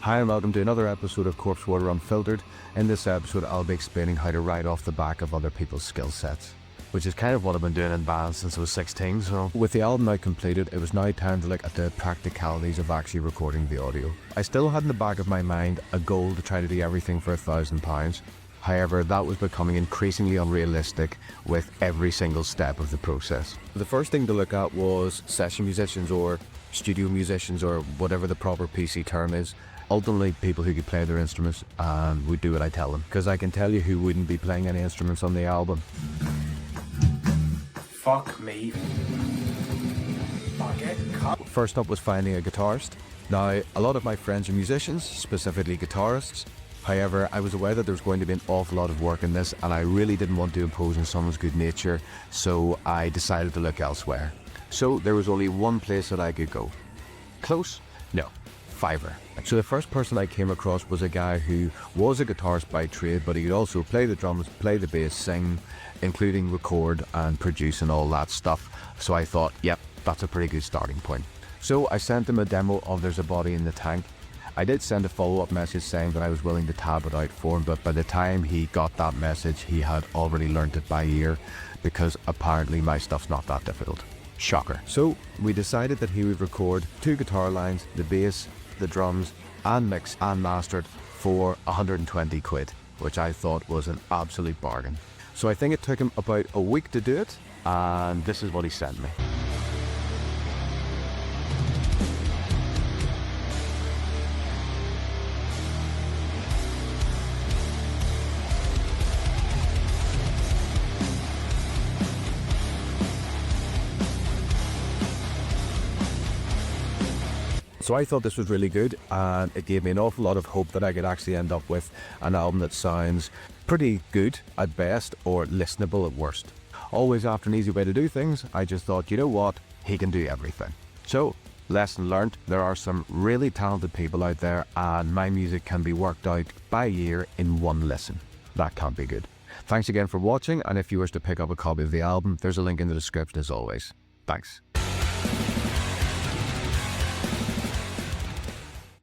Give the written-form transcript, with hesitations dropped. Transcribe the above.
Hi and welcome to another episode of Corpsewater Unfiltered. In this episode I'll be explaining how to write off the back of other people's skill sets, which is kind of what I've been doing in bands since I was 16, so with the album now completed, it was now time to look at the practicalities of actually recording the audio. I still had in the back of my mind a goal to try to do everything for £1,000. However, that was becoming increasingly unrealistic with every single step of the process. The first thing to look at was session musicians or studio musicians or whatever the proper PC term is. Ultimately, people who could play their instruments and would do what I tell them. Because I can tell you who wouldn't be playing any instruments on the album. Fuck me. First up was finding a guitarist. Now, a lot of my friends are musicians, specifically guitarists. However, I was aware that there was going to be an awful lot of work in this and I really didn't want to impose on someone's good nature, so I decided to look elsewhere. So there was only one place that I could go. Close? No. Fiverr. So the first person I came across was a guy who was a guitarist by trade, but he could also play the drums, play the bass, sing, including record and produce and all that stuff. So I thought, yep, that's a pretty good starting point. So I sent him a demo of There's a Body in the Tank. I did send a follow-up message saying that I was willing to tab it out for him, but by the time he got that message, he had already learnt it by ear, because apparently my stuff's not that difficult. Shocker. So we decided that he would record 2 guitar lines, the bass, the drums, and mix and mastered for 120 quid, which I thought was an absolute bargain. So I think it took him about a week to do it, and this is what he sent me. So I thought this was really good, and it gave me an awful lot of hope that I could actually end up with an album that sounds pretty good at best or listenable at worst. Always after an easy way to do things, I just thought, you know what, he can do everything. So, lesson learned, there are some really talented people out there and my music can be worked out by ear in one listen. That can't be good. Thanks again for watching, and if you wish to pick up a copy of the album, there's a link in the description as always. Thanks.